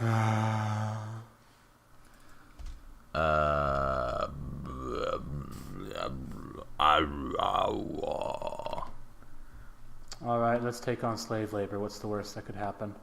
Uh, All right, let's take on slave labor. What's the worst that could happen?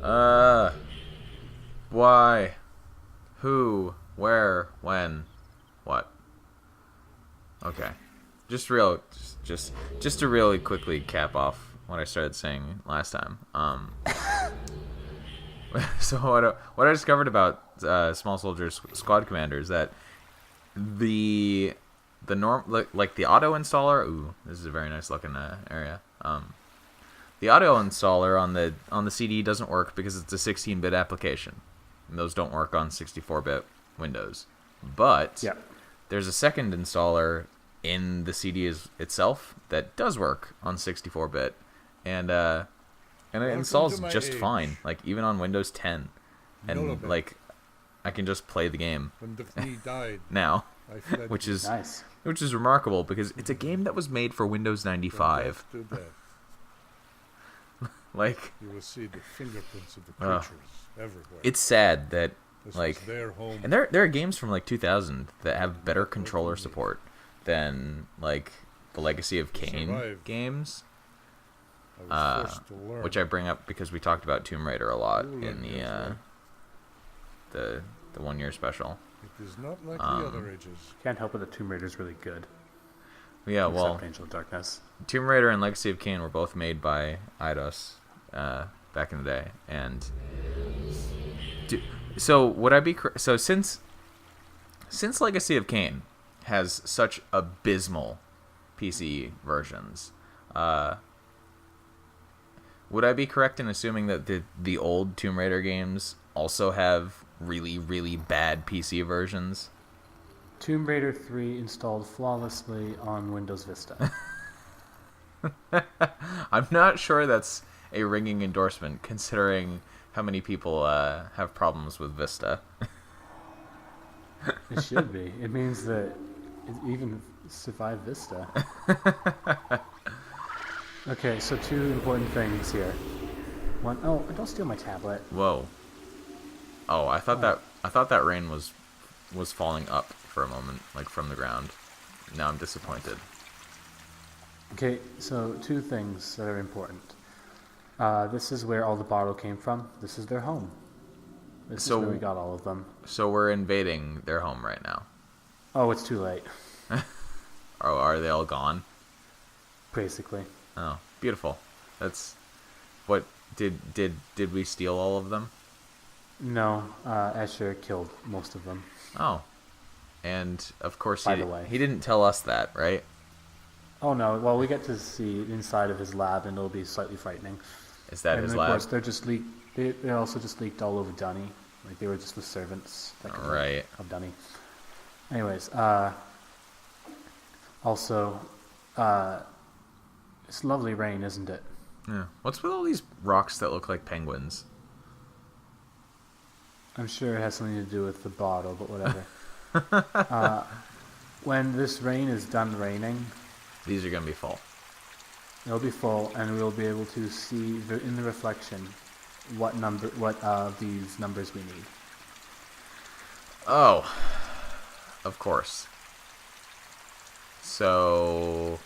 uh, why? Who? Where? When? What? Okay. Just to really quickly cap off what I started saying last time. So what I discovered about small soldiers squad commanders that the norm like the auto installer. Ooh, this is a very nice looking area. The auto installer on the CD doesn't work because it's a 16-bit application, and those don't work on 64-bit Windows. But Yeah. there's a second installer in the CD itself that does work on 64-bit, and it installs just fine, like even on Windows 10, and like I can just play the game When Daphne died, now, I fled which is Nice. remarkable because it's a game that was made for Windows 95. from death to death. Like, You will see the fingerprints of the creatures everywhere. it's sad that This like, was their home. and there are games from like 2000 that have better controller support than like the Legacy of Kain survived. games, I was forced to learn. which I bring up because we talked about Tomb Raider a lot Ooh, in the 1 year special. It is not like the other ages. Can't help it that Tomb Raider's really good. Yeah, Except well, Angel of Darkness. Tomb Raider and Legacy of Kain were both made by Eidos back in the day, and so would I be so since Legacy of Kain has such abysmal PC versions, would I be correct in assuming that the old Tomb Raider games also have really, really bad PC versions? Tomb Raider 3 installed flawlessly on Windows Vista. I'm not sure that's a ringing endorsement, considering how many people have problems with Vista. It should be. It means that it even survived Vista. Okay, so two important things here. One, oh, don't steal my tablet. Whoa! Oh, I thought that rain was falling up for a moment, like from the ground. Now I'm disappointed. Okay, so two things that are important. This is where all the bottle came from. This is their home. This So- is where we got all of them. So we're invading their home right now. Oh, it's too late, Oh, are they all gone? basically. Oh, beautiful. That's what did we steal all of them? No, Esher killed most of them. Oh, and of course By the way. he didn't tell us that, right? Oh no, well we get to see inside of his lab and it'll be slightly frightening. Is that And his of lab? course they're just leaked. They also just leaked all over Dunny. Like they were just the servants that could Right. of Dunny. Anyways, also, it's lovely rain, isn't it? Yeah. What's with all these rocks that look like penguins? I'm sure it has something to do with the bottle, but whatever. When this rain is done raining, These are gonna be full. it'll be full, and we'll be able to see in the reflection what of these numbers we need. Oh, of course. So,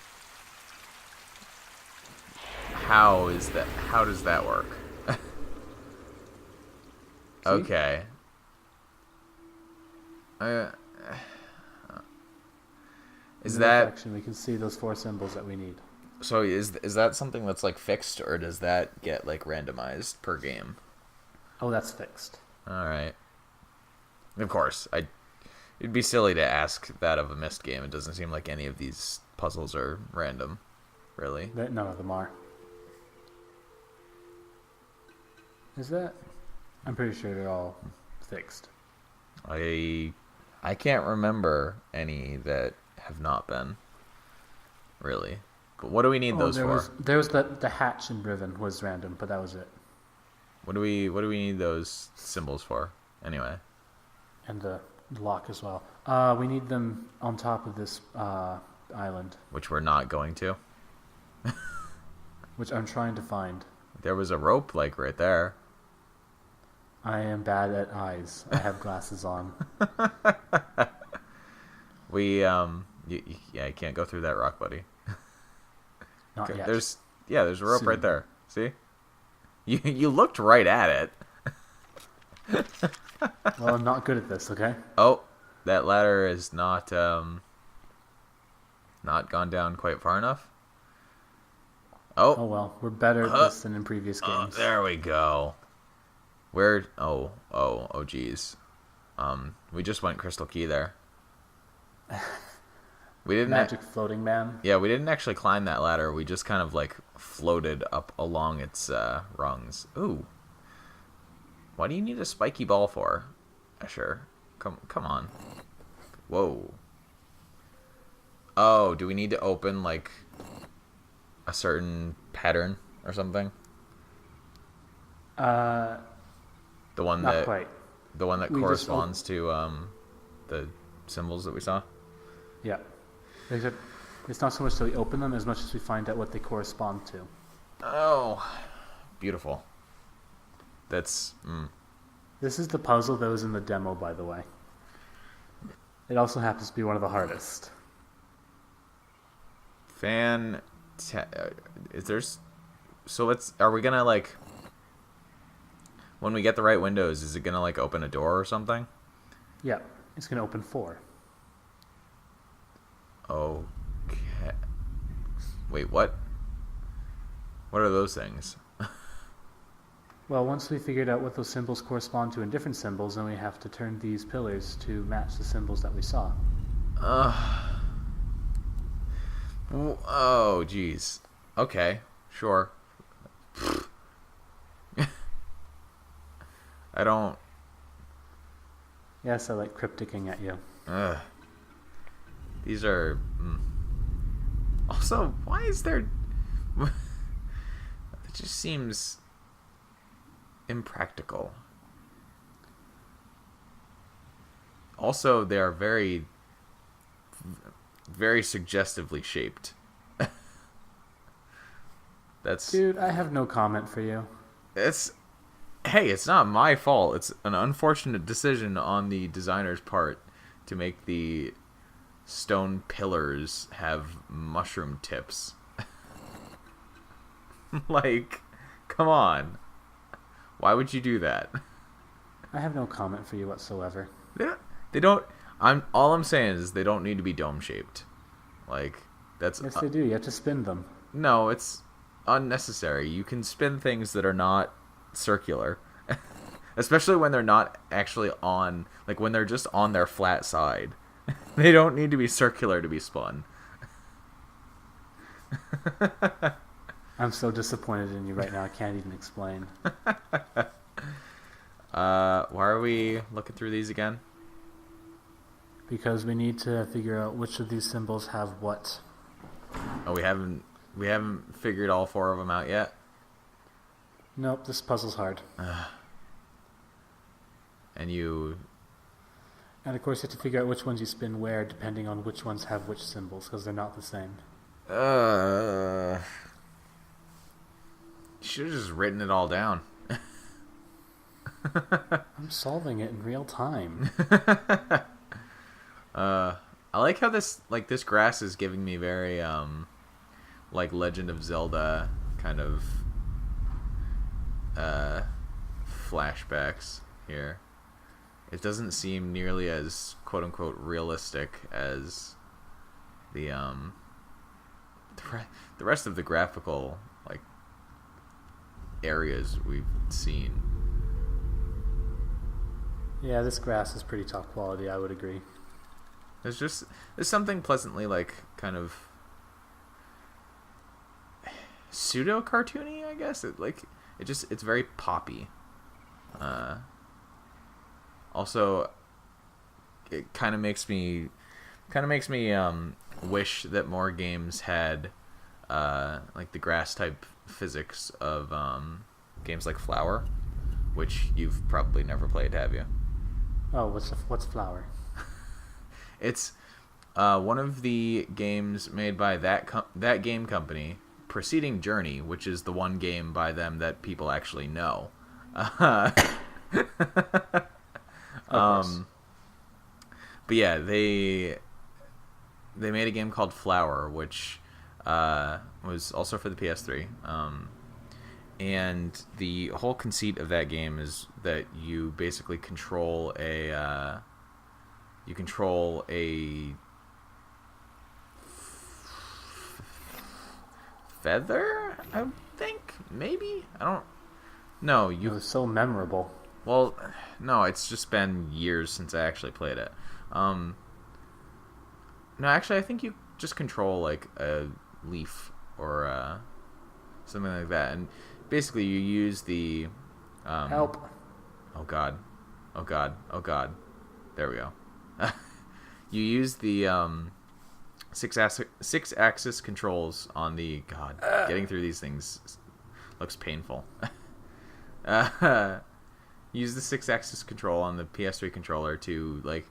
how does that work? See? Okay. Is In the that reflection, we can see those four symbols that we need. so? Is that something that's like fixed, or does that get like randomized per game? Oh, that's fixed. All right. Of course, it'd be silly to ask that of a Myst game. It doesn't seem like any of these puzzles are random, really. None of them are. Is that? I'm pretty sure they're all fixed. I can't remember any that have not been. Really. But what do we need those for? There was the hatch and ribbon was random, but that was it. What do we need those symbols for? Anyway. And the lock as well. We need them on top of this island, Which we're not going to. which I'm trying to find. There was a rope like right there. I am bad at eyes. I have glasses on. Yeah, you can't go through that rock, buddy. Not yet. There's a rope Soon. right there. See? You looked right at it. Well, I'm not good at this, okay? Oh, that ladder is not gone down quite far enough. Oh well, we're better at this than in previous games. There we go. Oh, geez. We just went crystal key there. We didn't Magic floating man. Yeah, we didn't actually climb that ladder. We just kind of like floated up along its rungs. Ooh. Why do you need a spiky ball for? Esher? Come on. Whoa. Oh, do we need to open like a certain pattern or something? Not quite. The one that corresponds to the symbols that we saw? Yeah. Except it's not so much that we open them as much as we find out what they correspond to. Oh, beautiful. That's... This is the puzzle that was in the demo, by the way. It also happens to be one of the hardest. Are we gonna like... When we get the right windows, is it gonna like open a door or something? Yeah, it's gonna open 4. Okay. Wait, what? What are those things? Well, once we figured out what those symbols correspond to in different symbols, then we have to turn these pillars to match the symbols that we saw. Oh, jeez. Okay, sure. I don't... Yes, I like crypticking at you. These are... Also, why is there... It just seems impractical. Also, they are very, very suggestively shaped. Dude, I have no comment for you. Hey, it's not my fault. It's an unfortunate decision on the designer's part to make the stone pillars have mushroom tips. Like, come on. Why would you do that? I have no comment for you whatsoever. They don't... All I'm saying is they don't need to be dome-shaped. Like, that's... Yes, they do. You have to spin them. No, it's unnecessary. You can spin things that are not circular. Especially when they're not actually on... Like, when they're just on their flat side. They don't need to be circular to be spun. I'm so disappointed in you right now. I can't even explain. Why are we looking through these again? Because we need to figure out which of these symbols have what. Oh, we haven't figured all 4 of them out yet? Nope, this puzzle's hard. And you... And of course you have to figure out which ones you spin where, depending on which ones have which symbols, because they're not the same. You should have just written it all down. I'm solving it in real time. I like how this grass is giving me very like Legend of Zelda kind of flashbacks here. It doesn't seem nearly as quote unquote realistic as the rest of the graphical like areas we've seen. Yeah, this grass is pretty top quality, I would agree. There's something pleasantly like kind of pseudo cartoony, I guess. It's very poppy. Also, it kind of makes me wish that more games had like the grass type physics of games like Flower, which you've probably never played, have you? Oh, what's Flower? It's one of the games made by that game company preceding Journey, which is the one game by them that people actually know. But yeah, they made a game called Flower, which was also for the PS3. And the whole conceit of that game is that you basically control a feather, I think, maybe. I don't. No, It was so memorable. Well, no, it's just been years since I actually played it. No, actually, I think you just control like a leaf or something like that, and basically you use the Help. Oh god. Oh god. Oh god. There we go. You use the six-axis controls on the god. Getting through these things looks painful. Use the six-axis control on the PS3 controller to like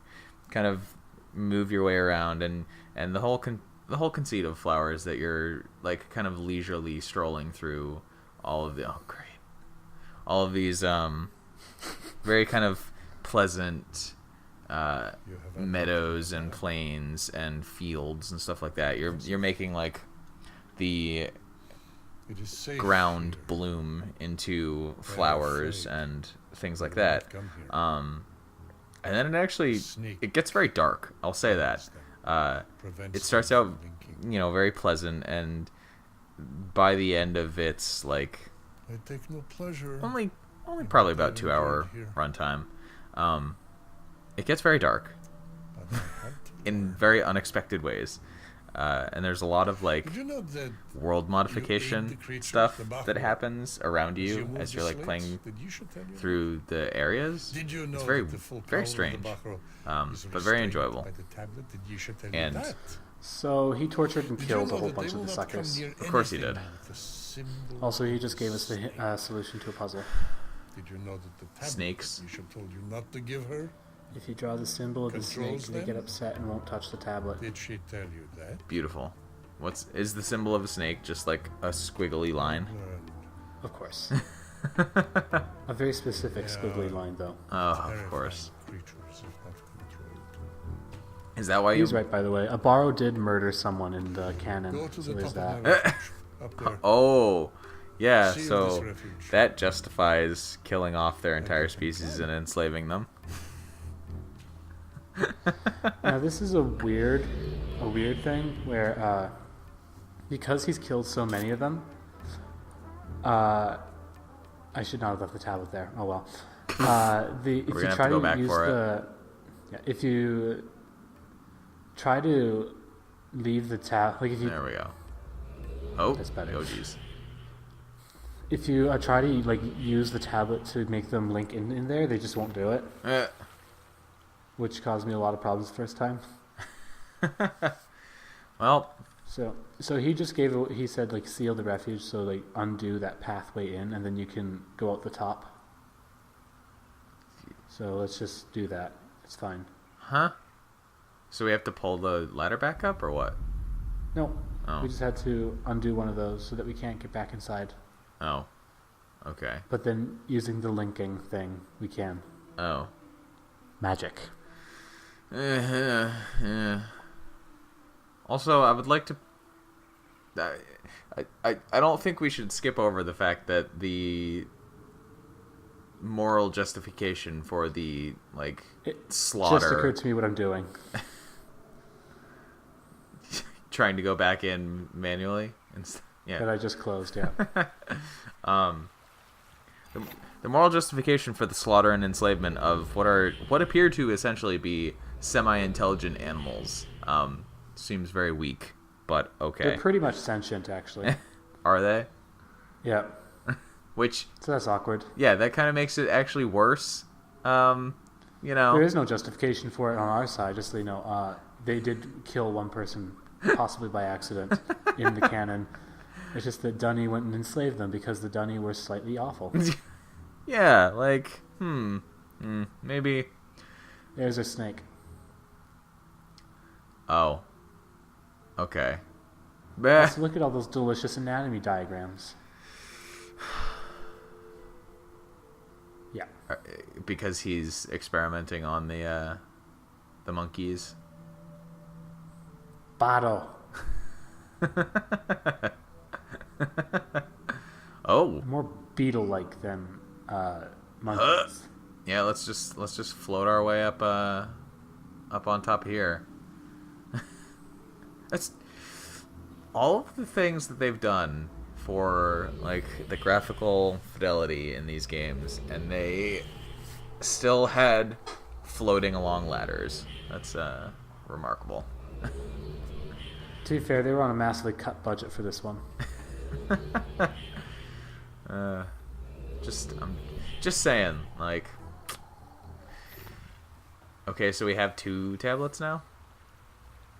kind of move your way around, and the whole conceit of Flower is that you're like kind of leisurely strolling through all of these very kind of pleasant meadows and plains and fields and stuff like that. You're making like the ground bloom into flowers and things like that. And then it gets very dark. I'll say that. It starts out, very pleasant, and by the end of its like I take no pleasure. Only probably about 2-hour runtime. It gets very dark in very unexpected ways. And there's a lot of like world modification stuff that happens around you as you're like playing through the areas. It's very, very strange, but very enjoyable. And so he tortured and killed a whole bunch of the suckers. Of course he did. Also, he just gave us the solution to a puzzle. Did you know that the tablet Snakes. Esher told you not to give her? If you draw the symbol of the snake, they get upset and won't touch the tablet. Did she tell you that? Beautiful. Is the symbol of a snake just like a squiggly line? Of course. A very specific squiggly line, though. Oh, of course. Is that why you? He's right, by the way. Abaro did murder someone in the canon, so there's that. Oh, yeah. So that justifies killing off their entire species and enslaving them. Now this is a weird thing where because he's killed so many of them, I should not have left the tablet there. Oh well. If you try to use if you try to leave the tab, like if you there we go. Oh, that's better. Oh geez. If you try to like use the tablet to make them link in there, they just won't do it. Which caused me a lot of problems the first time. Well, so he just he said like seal the refuge, so like undo that pathway in, and then you can go out the top. So let's just do that. It's fine. Huh? So we have to pull the ladder back up, or what? No. Oh. We just had to undo one of those so that we can't get back inside. Oh. Okay. But then using the linking thing, we can. Oh. Magic. Also, I would like to. I don't think we should skip over the fact that the moral justification for the slaughter. It just occurred to me what I'm doing. Trying to go back in manually, yeah. That I just closed. Yeah. The moral justification for the slaughter and enslavement of what appear to essentially be semi-intelligent animals seems very weak, but okay. They're pretty much sentient, actually. Are they? Yeah. So that's awkward. Yeah, that kind of makes it actually worse. There is no justification for it on our side. Just so you know, they did kill one person, possibly by accident, in the canon. It's just that Dunny went and enslaved them because the Dunny were slightly awful. Yeah, maybe. There's a snake. Oh. Okay. Let's look at all those delicious anatomy diagrams. Yeah. Because he's experimenting on the monkeys. Bottle. Oh. More beetle-like than monkeys. Yeah, let's just float our way up on top here. That's all of the things that they've done for like the graphical fidelity in these games, and they still had floating along ladders. That's remarkable. To be fair, they were on a massively cut budget for this one. I'm just saying, like, okay, so we have 2 tablets now?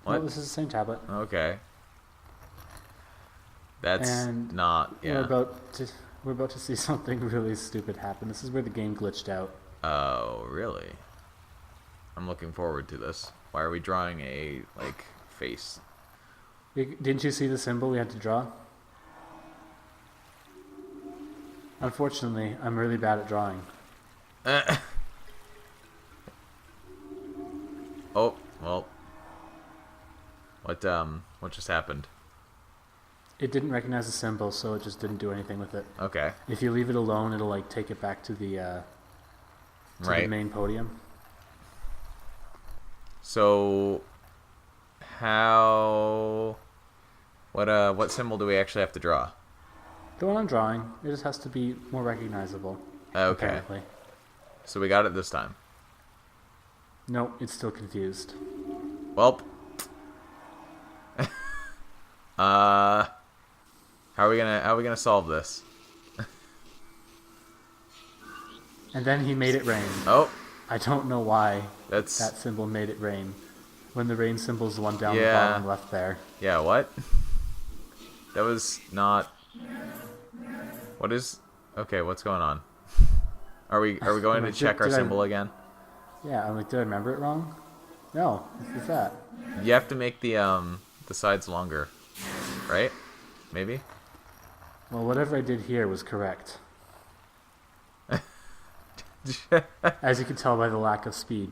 What? No, this is the same tablet. Okay. That's And not, yeah. We're about to see something really stupid happen. This is where the game glitched out. Oh, really? I'm looking forward to this. Why are we drawing a, like, face? Didn't you see the symbol we had to draw? Unfortunately, I'm really bad at drawing. Oh, well. What just happened? It didn't recognize the symbol, so it just didn't do anything with it. Okay. If you leave it alone, it'll like take it back to the the main podium. So, what symbol do we actually have to draw? The one I'm drawing, it just has to be more recognizable. Okay. Apparently. So we got it this time. No, it's still confused. Welp. How are we gonna solve this? And then he made it rain. Oh, I don't know why that's that symbol made it rain. When the rain symbol's the one down the Yeah. bottom left there. yeah. What? That was not. What is? Okay, what's going on? Are we going to check our symbol again? Yeah, I'm like, did I remember it wrong? No, it's that. You have to make the sides longer, right? Maybe. Well, whatever I did here was correct. As you can tell by the lack of speed.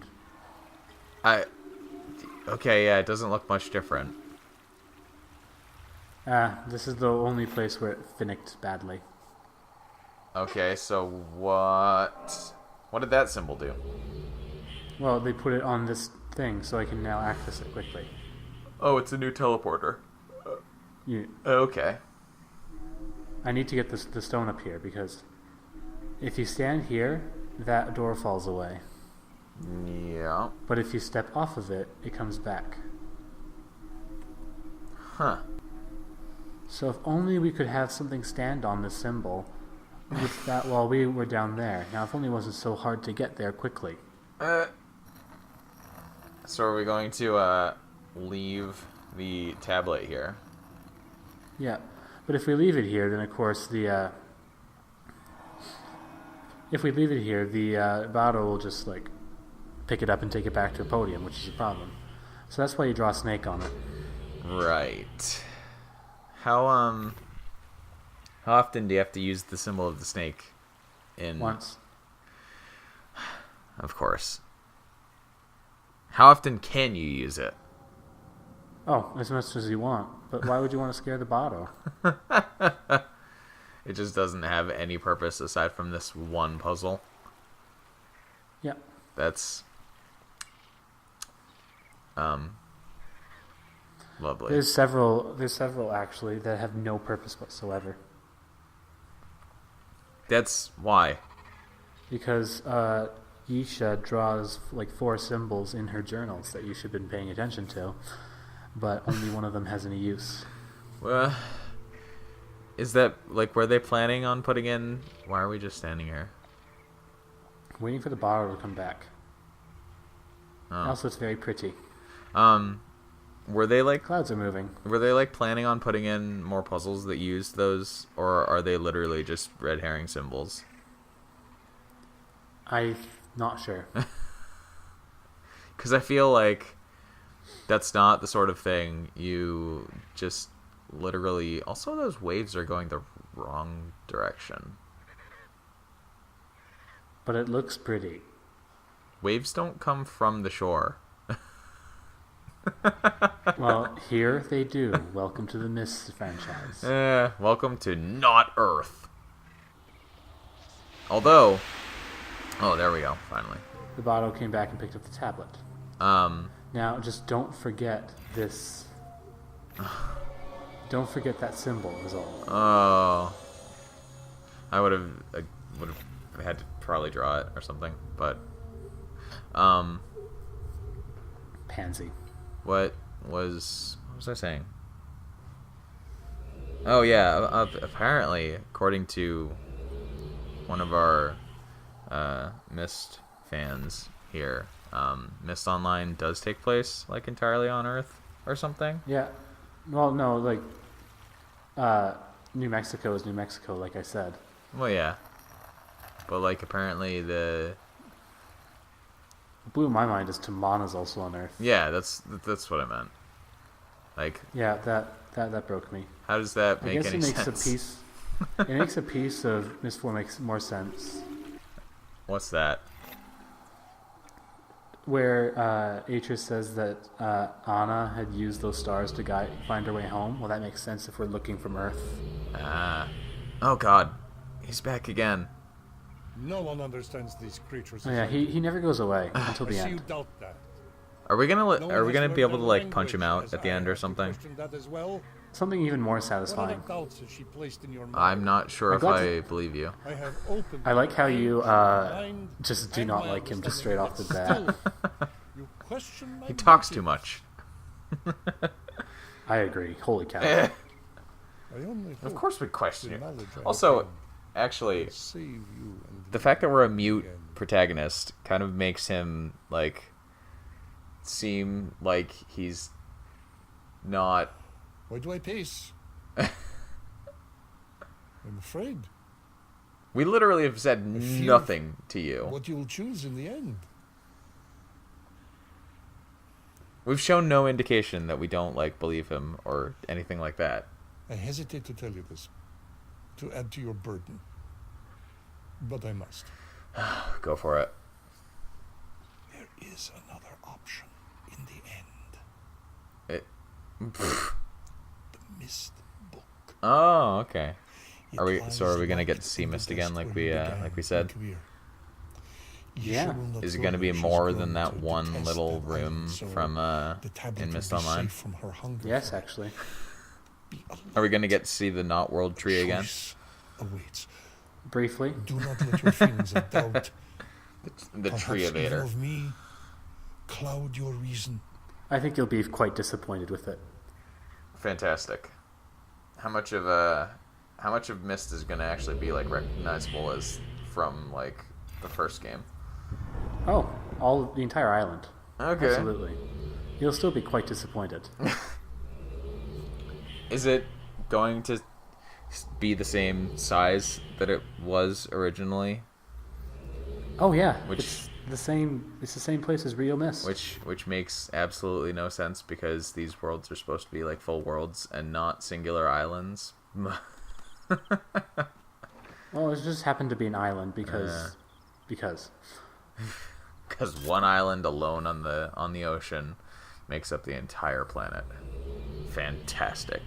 Okay, yeah, it doesn't look much different. This is the only place where it finished badly. Okay, so what did that symbol do? Well, they put it on this thing, so I can now access it quickly. Oh, it's a new teleporter. You, Okay. I need to get the stone up here, because if you stand here, that door falls away. Yeah. But if you step off of it, it comes back. Huh. So if only we could have something stand on this symbol with that while we were down there. Now, if only it wasn't so hard to get there quickly. So are we going to leave the tablet here? Yeah, but if we leave it here, then of course the bottle will just like pick it up and take it back to a podium, which is a problem. So that's why you draw a snake on it. Right. How often do you have to use the symbol of the snake? Once. Of course. How often can you use it? Oh, as much as you want. But why would you want to scare the bottle? It just doesn't have any purpose aside from this one puzzle. Yeah. That's lovely. There's several actually that have no purpose whatsoever. That's why. Because Yisha draws like 4 symbols in her journals that you should have been paying attention to, but only one of them has any use. Is that like were they planning on putting in? Why are we just standing here? Waiting for the bottle to come back. Oh. Also, it's very pretty. Were they like Clouds are moving. Were they like planning on putting in more puzzles that used those, or are they literally just red herring symbols? I'm not sure. Because I feel like that's not the sort of thing you just literally... Also, those waves are going the wrong direction. but it looks pretty. Waves don't come from the shore. Well, here they do. Welcome to the Myst franchise. Welcome to not Earth. Although, oh, there we go. Finally, The bottle came back and picked up the tablet. Now, just don't forget this. Don't forget that symbol. Is all. Oh, I would have had to probably draw it or something, but Pansy. what was I saying? Oh yeah, apparently, according to one of our Myst fans here, Myst Online does take place like entirely on Earth or something. Yeah. Well, no, like, New Mexico is New Mexico, like I said. Well, yeah, but like apparently What blew my mind is Tamana's also on Earth. yeah, that's what I meant. Like, Yeah, that broke me. how does that I make guess any it makes sense? a piece. It makes a piece of Myst 4 makes more sense. What's that? Where Atreus says that Anna had used those stars to find her way home. Well, that makes sense if we're looking from Earth. Oh God, he's back again. No one understands these creatures. Oh, yeah, he never goes away until I the see you end. doubt that. Are we gonna No one are we has gonna be learned able to their like punch him language, out as at the I end or have to something? question that as well. Something even more What satisfying. other doubts has she placed in your mind? I'm not sure I'm if glad I believe you. I have opened I like how you mind just do and not my like him just understanding, straight off the but bat. still, you question my He talks too motives. much. I agree. Holy cow. I only Of hope course we question the you. knowledge I Also, obtained actually, will save you and the fact that we're a mute again. protagonist kind of makes him like seem like he's not. Why do I pace? I'm afraid We literally have said I fear nothing to you. what you'll choose in the end. We've shown no indication that we don't like believe him or anything like that. I hesitate to tell you this, to add to your burden, but I must. Go for it. There is another option in the end. It. The Myst book. Oh, okay. It Are we lies gonna locked get to see in the Myst again, desk like where we you began like we your said? career. Yeah. Esher will not Is it throw gonna be her. She's more grown than that to one detest little that room island, so from the tablet in will Myst be Online? safe from her hunger Yes, for it. actually. Be Are we gonna get to see the Not World tree again? choice awaits. Briefly. Do not let your feelings of doubt, The tree perhaps even evader. of me, cloud your reason. I think you'll be quite disappointed with it. Fantastic. How much of Myst is gonna actually be like recognizable as from like the first game? Oh, the entire island. Okay. Absolutely. You'll still be quite disappointed. Is it going to be the same size that it was originally? Oh yeah, Which- it's the same. It's the same place as Rio Myst. Which makes absolutely no sense because these worlds are supposed to be like full worlds and not singular islands. Well, it just happened to be an island because Because one island alone on the ocean makes up the entire planet. Fantastic.